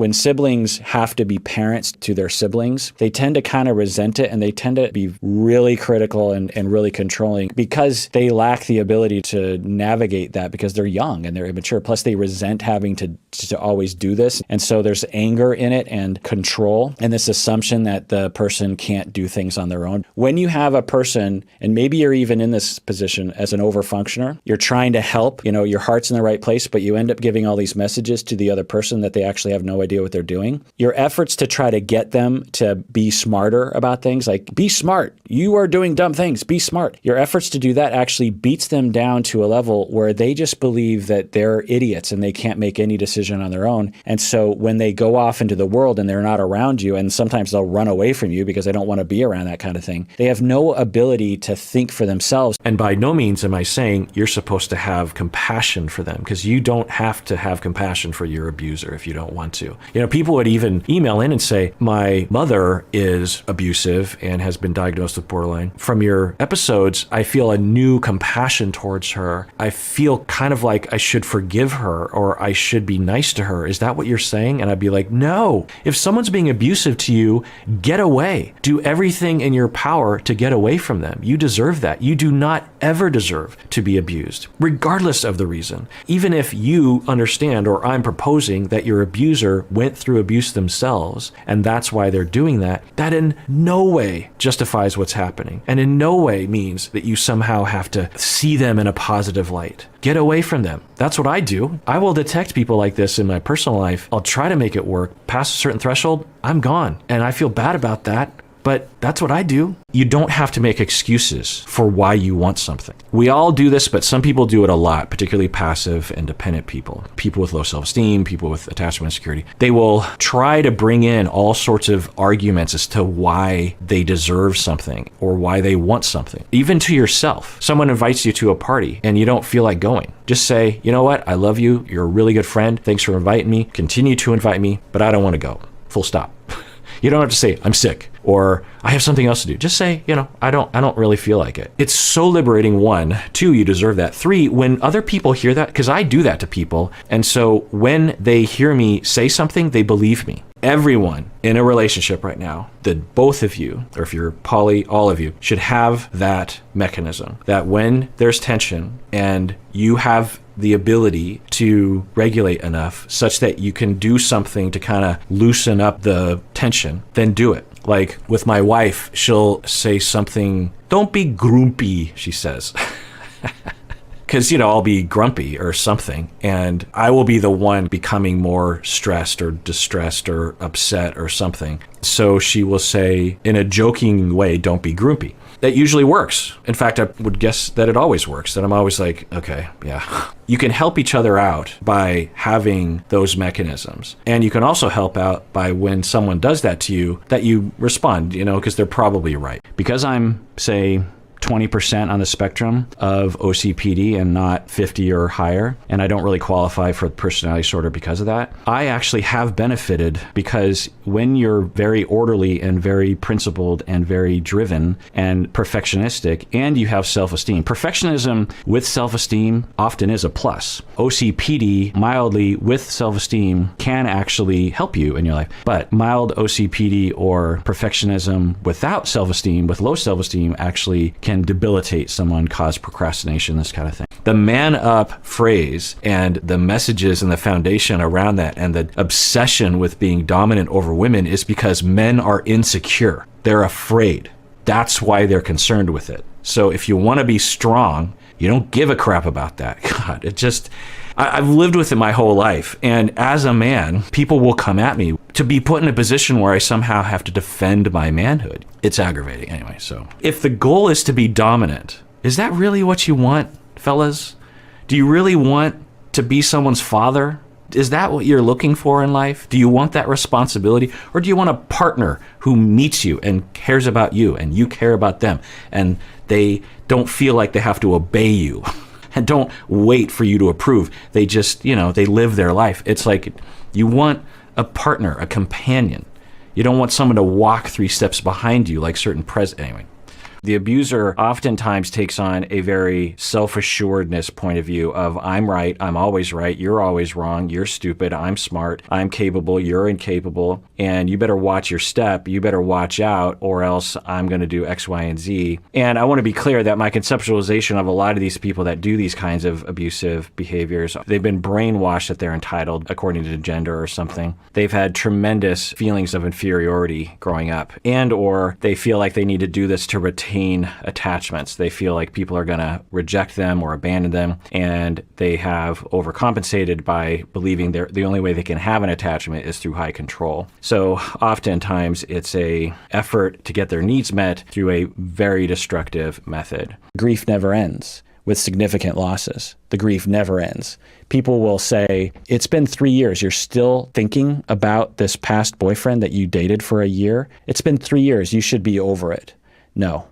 when siblings have to be parents to their siblings, they tend to kind of resent it, and they tend to be really critical and really controlling because they lack the ability to navigate that because they're young and they're immature. Plus, they resent having to always do this. And so there's anger in it and control and this assumption that the person can't do things on their own. When you have a person, and maybe you're even in this position as an overfunctioner, you're trying to help, your heart's in the right place, but you end up giving all these messages to the other person that they actually have no idea what they're doing. Your efforts to try to get them to be smarter about things, like be smart, you are doing dumb things, be smart. Your efforts to do that actually beats them down to a level where they just believe that they're idiots and they can't make any decision on their own. And so when they go off into the world and they're not around you, and sometimes they'll run away from you because they don't want to be around that kind of thing, they have no ability to think for themselves. And by no means am I saying you're supposed to have compassion for them, because you don't have to have compassion for your abuser if you don't want to. People would even email in and say, my mother is abusive and has been diagnosed with borderline. From your episodes, I feel a new compassion towards her. I feel kind of like I should forgive her or I should be nice to her. Is that what you're saying? And I'd be like, no. If someone's being abusive to you, get away. Do everything in your power to get away from them. You deserve that. You do not ever deserve to be abused, regardless of the reason. Even if you understand, or I'm proposing that your abuser went through abuse themselves and that's why they're doing that, that in no way justifies what's happening and in no way means that you somehow have to see them in a positive light. Get away from them. That's what I do. I will detect people like this in my personal life. I'll try to make it work. Past a certain threshold, I'm gone. And I feel bad about that. But that's what I do. You don't have to make excuses for why you want something. We all do this, but some people do it a lot, particularly passive and dependent people. People with low self-esteem, people with attachment insecurity. They will try to bring in all sorts of arguments as to why they deserve something or why they want something. Even to yourself. Someone invites you to a party and you don't feel like going. Just say, you know what? I love you. You're a really good friend. Thanks for inviting me. Continue to invite me, but I don't want to go. Full stop. You don't have to say, I'm sick, or I have something else to do. Just say, I don't really feel like it. It's so liberating. 1, 2, you deserve that. 3, when other people hear that, because I do that to people. And so when they hear me say something, they believe me. Everyone in a relationship right now, that both of you, or if you're poly, all of you, should have that mechanism that when there's tension and you have the ability to regulate enough such that you can do something to kind of loosen up the tension, then do it. Like with my wife, she'll say something, don't be grumpy, she says. Because, I'll be grumpy or something, and I will be the one becoming more stressed or distressed or upset or something. So she will say, in a joking way, don't be grumpy. That usually works. In fact, I would guess that it always works, that I'm always like, okay, yeah. You can help each other out by having those mechanisms. And you can also help out by when someone does that to you, that you respond, because they're probably right. Because I'm, say, 20% on the spectrum of OCPD and not 50 or higher, and I don't really qualify for personality disorder because of that. I actually have benefited because when you're very orderly and very principled and very driven and perfectionistic and you have self-esteem, perfectionism with self-esteem often is a plus. OCPD mildly with self-esteem can actually help you in your life, but mild OCPD or perfectionism without self-esteem, with low self-esteem, actually can debilitate someone, cause procrastination, this kind of thing. The man up phrase and the messages and the foundation around that and the obsession with being dominant over women is because men are insecure. They're afraid. That's why they're concerned with it. So if you want to be strong, you don't give a crap about that. God, I've lived with it my whole life. And as a man, people will come at me to be put in a position where I somehow have to defend my manhood. It's aggravating anyway. So if the goal is to be dominant, is that really what you want, fellas? Do you really want to be someone's father? Is that what you're looking for in life? Do you want that responsibility? Or do you want a partner who meets you and cares about you and you care about them and they don't feel like they have to obey you and don't wait for you to approve? They just, they live their life. It's like you want a partner, a companion. You don't want someone to walk 3 steps behind you like certain anyway. The abuser oftentimes takes on a very self-assuredness point of view of I'm right, I'm always right, you're always wrong, you're stupid, I'm smart, I'm capable, you're incapable, and you better watch your step, you better watch out, or else I'm going to do X, Y, and Z. And I want to be clear that my conceptualization of a lot of these people that do these kinds of abusive behaviors, they've been brainwashed that they're entitled according to gender or something. They've had tremendous feelings of inferiority growing up, and or they feel like they need to do this to retain attachments. They feel like people are going to reject them or abandon them, and they have overcompensated by believing the only way they can have an attachment is through high control. So oftentimes it's a effort to get their needs met through a very destructive method. Grief never ends with significant losses. The grief never ends. People will say, it's been 3 years. You're still thinking about this past boyfriend that you dated for a year? It's been 3 years. You should be over it. No.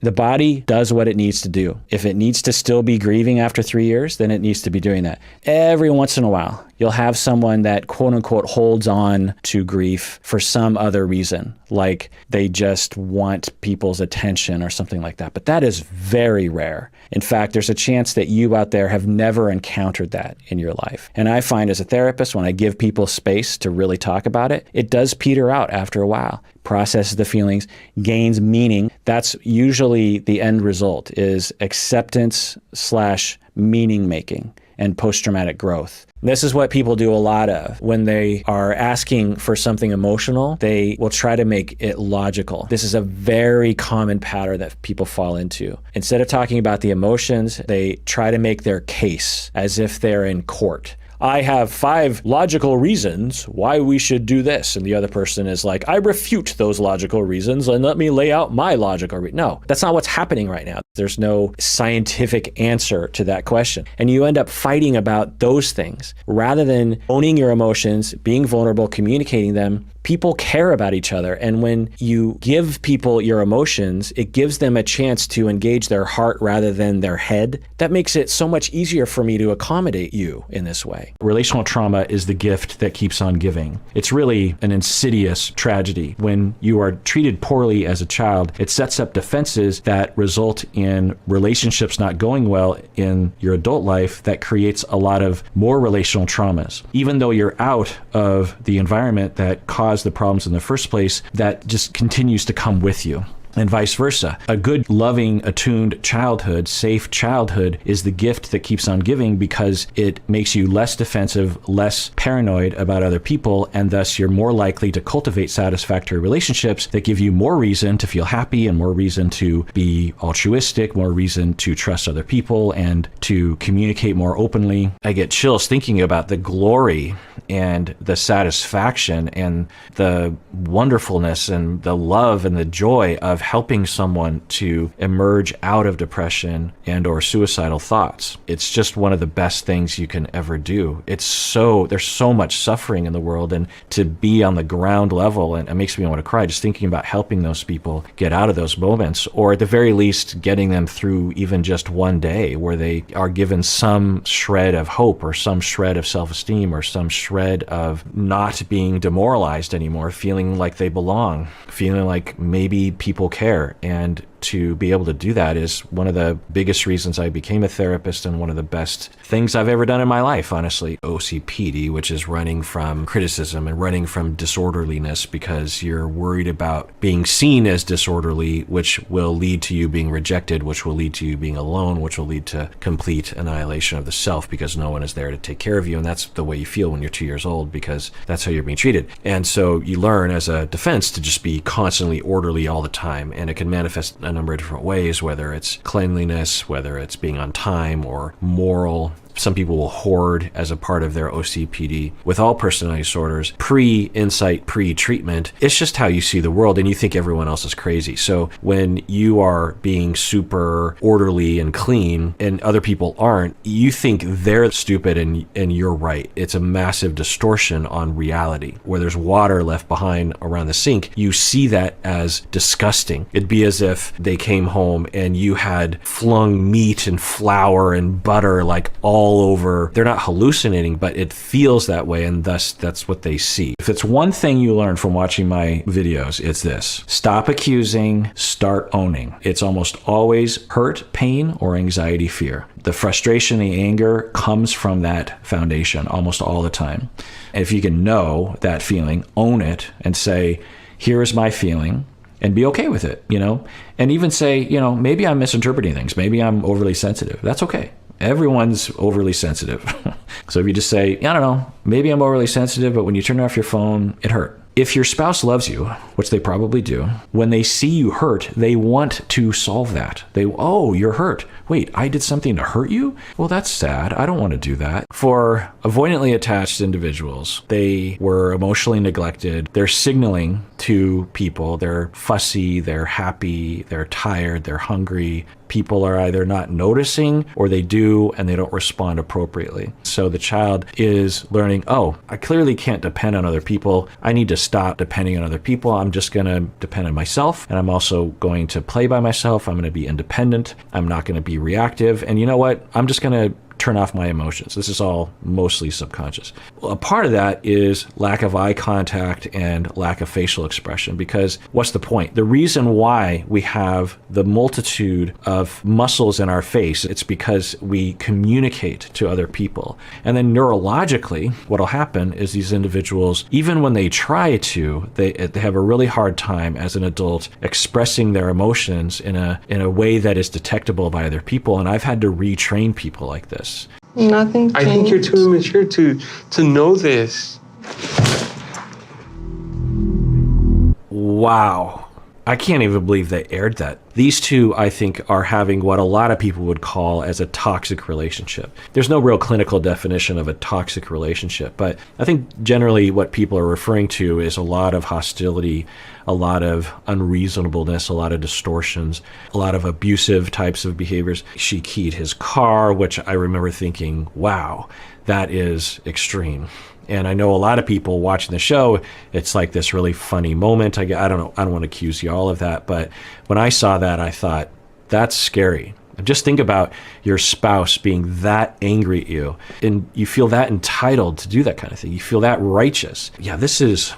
The body does what it needs to do. If it needs to still be grieving after 3 years, then it needs to be doing that. Every once in a while, you'll have someone that quote unquote holds on to grief for some other reason, like they just want people's attention or something like that. But that is very rare. In fact, there's a chance that you out there have never encountered that in your life. And I find as a therapist, when I give people space to really talk about it, it does peter out after a while. Processes the feelings, gains meaning. That's usually the end result, is acceptance/meaning making and post-traumatic growth. This is what people do a lot of. When they are asking for something emotional, they will try to make it logical. This is a very common pattern that people fall into. Instead of talking about the emotions, they try to make their case as if they're in court. I have 5 logical reasons why we should do this. And the other person is like, I refute those logical reasons and let me lay out my logical reason. No, that's not what's happening right now. There's no scientific answer to that question. And you end up fighting about those things rather than owning your emotions, being vulnerable, communicating them. People care about each other. And when you give people your emotions, it gives them a chance to engage their heart rather than their head. That makes it so much easier for me to accommodate you in this way. Relational trauma is the gift that keeps on giving. It's really an insidious tragedy. When you are treated poorly as a child, it sets up defenses that result in relationships not going well in your adult life that creates a lot of more relational traumas. Even though you're out of the environment that caused the problems in the first place, that just continues to come with you. And vice versa. A good, loving, attuned childhood, safe childhood, is the gift that keeps on giving because it makes you less defensive, less paranoid about other people, and thus you're more likely to cultivate satisfactory relationships that give you more reason to feel happy and more reason to be altruistic, more reason to trust other people and to communicate more openly. I get chills thinking about the glory and the satisfaction and the wonderfulness and the love and the joy of helping someone to emerge out of depression and or suicidal thoughts. It's just one of the best things you can ever do. There's so much suffering in the world, and to be on the ground level, and it makes me want to cry just thinking about helping those people get out of those moments, or at the very least getting them through even just one day where they are given some shred of hope or some shred of self-esteem or some shred of not being demoralized anymore, feeling like they belong, feeling like maybe people care. And to be able to do that is one of the biggest reasons I became a therapist and one of the best things I've ever done in my life, honestly. OCPD, which is running from criticism and running from disorderliness because you're worried about being seen as disorderly, which will lead to you being rejected, which will lead to you being alone, which will lead to complete annihilation of the self because no one is there to take care of you. And that's the way you feel when you're 2 years old because that's how you're being treated. And so you learn as a defense to just be constantly orderly all the time. And it can manifest a number of different ways, whether it's cleanliness, whether it's being on time or moral. Some people will hoard as a part of their OCPD. With all personality disorders, pre-insight, pre-treatment, it's just how you see the world and you think everyone else is crazy. So when you are being super orderly and clean and other people aren't, you think they're stupid and you're right. It's a massive distortion on reality. Where there's water left behind around the sink, you see that as disgusting. It'd be as if they came home and you had flung meat and flour and butter like all all over. They're not hallucinating, but it feels that way, and thus that's what they see. If it's one thing you learn from watching my videos, it's this. Stop accusing, start owning. It's almost always hurt, pain, or anxiety, fear. The frustration, the anger comes from that foundation almost all the time. And if you can know that feeling, own it, and say, here is my feeling, and be okay with it, and even say, maybe I'm misinterpreting things. Maybe I'm overly sensitive. That's okay. Everyone's overly sensitive. So if you just say, I don't know, maybe I'm overly sensitive, but when you turn off your phone, it hurt. If your spouse loves you, which they probably do, when they see you hurt, they want to solve that. Oh, you're hurt. Wait, I did something to hurt you? Well, that's sad. I don't want to do that. For avoidantly attached individuals, they were emotionally neglected. They're signaling to people. They're fussy, they're happy, they're tired, they're hungry. People are either not noticing or they do and they don't respond appropriately. So the child is learning, oh, I clearly can't depend on other people. I need to stop depending on other people. I'm just going to depend on myself. And I'm also going to play by myself. I'm going to be independent. I'm not going to be reactive. And you know what? I'm just going to turn off my emotions. This is all mostly subconscious. Well, a part of that is lack of eye contact and lack of facial expression, because what's the point? The reason why we have the multitude of muscles in our face, it's because we communicate to other people. And then neurologically, what'll happen is these individuals, even when they try to, they have a really hard time as an adult expressing their emotions in a way that is detectable by other people. And I've had to retrain people like this. Nothing changed. I think you're too immature to know this. Wow. I can't even believe they aired that. These two, I think, are having what a lot of people would call as a toxic relationship. There's no real clinical definition of a toxic relationship, but I think generally what people are referring to is a lot of hostility, a lot of unreasonableness, a lot of distortions, a lot of abusive types of behaviors. She keyed his car, which I remember thinking, wow, that is extreme. And I know a lot of people watching the show, it's like this really funny moment. I don't know, I don't want to accuse you all of that, but when I saw that, I thought, that's scary. Just think about your spouse being that angry at you, and you feel that entitled to do that kind of thing. You feel that righteous. Yeah, this is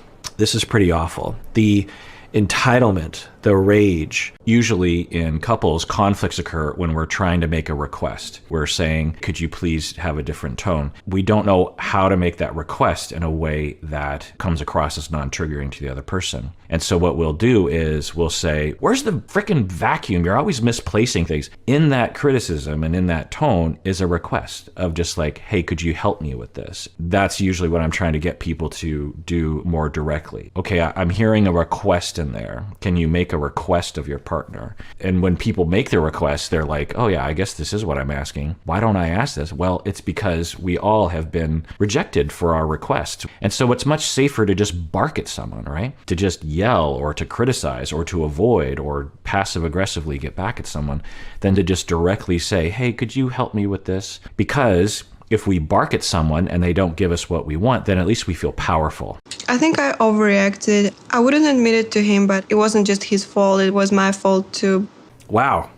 pretty awful. The entitlement, the rage. Usually in couples, conflicts occur when we're trying to make a request. We're saying, could you please have a different tone? We don't know how to make that request in a way that comes across as non-triggering to the other person. And so what we'll do is we'll say, where's the frickin' vacuum? You're always misplacing things. In that criticism and in that tone is a request of just like, hey, could you help me with this? That's usually what I'm trying to get people to do more directly. Okay, I'm hearing a request in there. Can you make a request of your partner? And when people make their request, they're like, oh yeah, I guess this is what I'm asking. Why don't I ask this? Well, it's because we all have been rejected for our request. And so it's much safer to just bark at someone, right? To just yell or to criticize or to avoid or passive aggressively get back at someone than to just directly say, hey, could you help me with this? Because if we bark at someone and they don't give us what we want, then at least we feel powerful. I think I overreacted. I wouldn't admit it to him, but it wasn't just his fault. It was my fault too. Wow.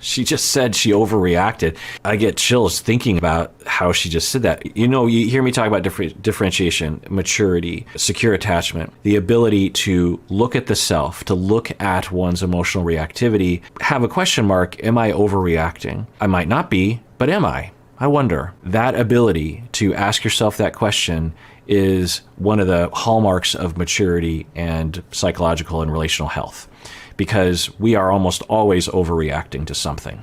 She just said she overreacted. I get chills thinking about how she just said that. You know, you hear me talk about differentiation, maturity, secure attachment, the ability to look at the self, to look at one's emotional reactivity, have a question mark, am I overreacting? I might not be, but am I? I wonder. That ability to ask yourself that question is one of the hallmarks of maturity and psychological and relational health, because we are almost always overreacting to something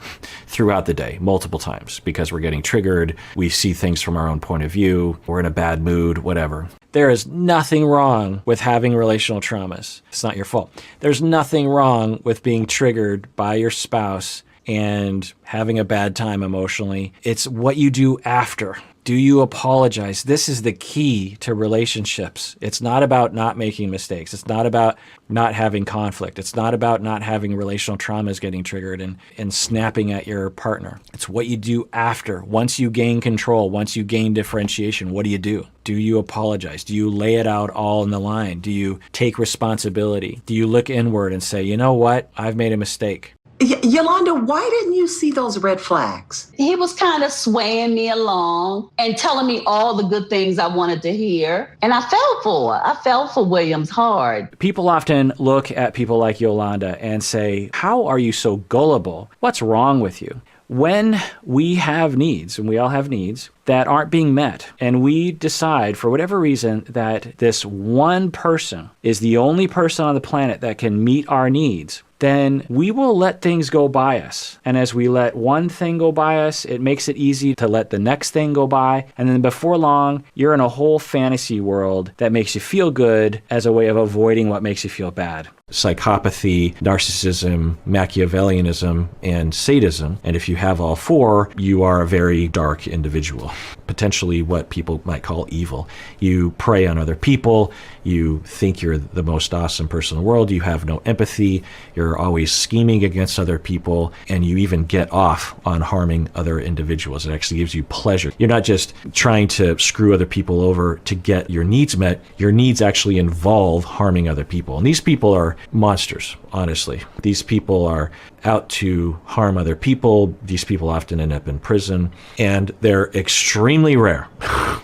throughout the day, multiple times, because we're getting triggered, we see things from our own point of view, we're in a bad mood, whatever. There is nothing wrong with having relational traumas. It's not your fault. There's nothing wrong with being triggered by your spouse and having a bad time emotionally. It's what you do after. Do you apologize? This is the key to relationships. It's not about not making mistakes. It's not about not having conflict. It's not about not having relational traumas getting triggered and snapping at your partner. It's what you do after. Once you gain control, once you gain differentiation, what do? Do you apologize? Do you lay it out all in the line? Do you take responsibility? Do you look inward and say, you know what? I've made a mistake. Yolanda, why didn't you see those red flags? He was kind of swaying me along and telling me all the good things I wanted to hear. And I fell for it. I fell for Williams hard. People often look at people like Yolanda and say, how are you so gullible? What's wrong with you? When we have needs, and we all have needs, that aren't being met, and we decide for whatever reason that this one person is the only person on the planet that can meet our needs, then we will let things go by us. And as we let one thing go by us, it makes it easy to let the next thing go by. And then before long, you're in a whole fantasy world that makes you feel good as a way of avoiding what makes you feel bad. Psychopathy, narcissism, Machiavellianism, and sadism. And if you have all four, you are a very dark individual, potentially what people might call evil. You prey on other people. You think you're the most awesome person in the world. You have no empathy. You're always scheming against other people. And you even get off on harming other individuals. It actually gives you pleasure. You're not just trying to screw other people over to get your needs met. Your needs actually involve harming other people. And these people are monsters, honestly. These people are out to harm other people. These people often end up in prison, and they're extremely rare.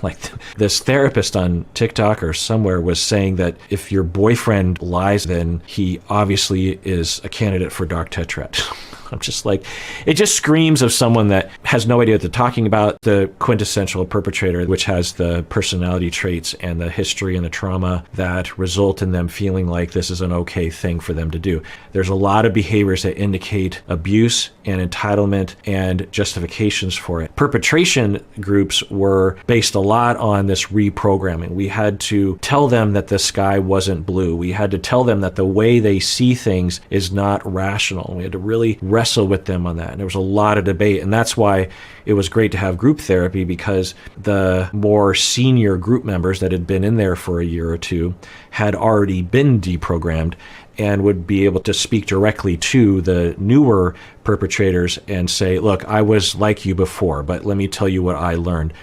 Like this therapist on TikTok or somewhere was saying that if your boyfriend lies, then he obviously is a candidate for dark tetrad. I'm just like, it just screams of someone that has no idea what they're talking about, the quintessential perpetrator, which has the personality traits and the history and the trauma that result in them feeling like this is an okay thing for them to do. There's a lot of behaviors that indicate abuse and entitlement and justifications for it. Perpetration groups were based a lot on this reprogramming. We had to tell them that the sky wasn't blue. We had to tell them that the way they see things is not rational. We had to really wrestle with them on that. And there was a lot of debate. And that's why it was great to have group therapy, because the more senior group members that had been in there for a year or two had already been deprogrammed and would be able to speak directly to the newer perpetrators and say, look, I was like you before, but let me tell you what I learned.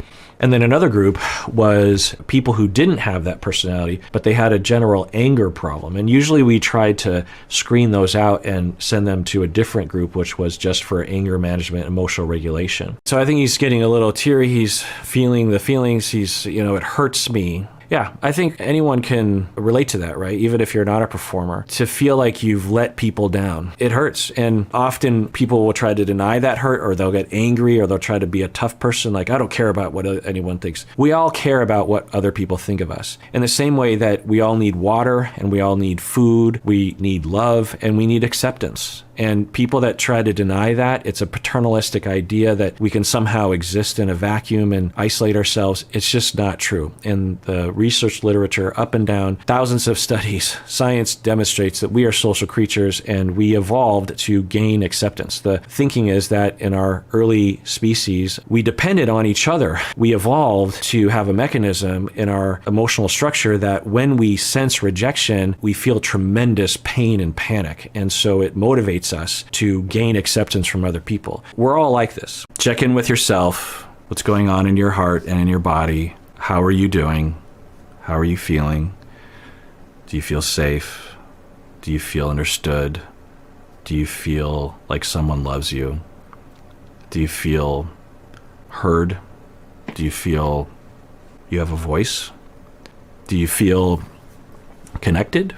And then another group was people who didn't have that personality, but they had a general anger problem. And usually we tried to screen those out and send them to a different group, which was just for anger management, emotional regulation. So I think he's getting a little teary. He's feeling the feelings. It hurts me. Yeah, I think anyone can relate to that, right? Even if you're not a performer, to feel like you've let people down, it hurts. And often people will try to deny that hurt, or they'll get angry, or they'll try to be a tough person. Like, I don't care about what anyone thinks. We all care about what other people think of us. In the same way that we all need water, and we all need food, we need love, and we need acceptance. And people that try to deny that, it's a paternalistic idea that we can somehow exist in a vacuum and isolate ourselves. It's just not true. In the research literature, up and down, thousands of studies, science demonstrates that we are social creatures and we evolved to gain acceptance. The thinking is that in our early species, we depended on each other. We evolved to have a mechanism in our emotional structure that when we sense rejection, we feel tremendous pain and panic. And so it motivates us to gain acceptance from other people. We're all like this. Check in with yourself. What's going on in your heart and in your body? How are you doing? How are you feeling? Do you feel safe? Do you feel understood? Do you feel like someone loves you? Do you feel heard? Do you feel you have a voice? Do you feel connected?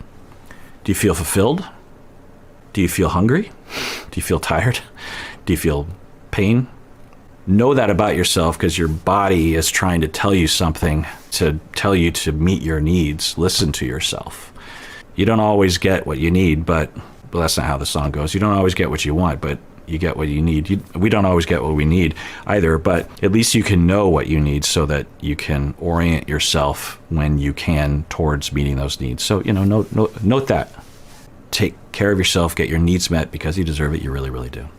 Do you feel fulfilled? Do you feel hungry? Do you feel tired? Do you feel pain? Know that about yourself, because your body is trying to tell you something, to tell you to meet your needs. Listen to yourself. You don't always get what you need, but that's not how the song goes. You don't always get what you want, but you get what you need. We don't always get what we need either, but at least you can know what you need so that you can orient yourself when you can towards meeting those needs. So, note that. Take care of yourself, get your needs met, because you deserve it. You really, really do.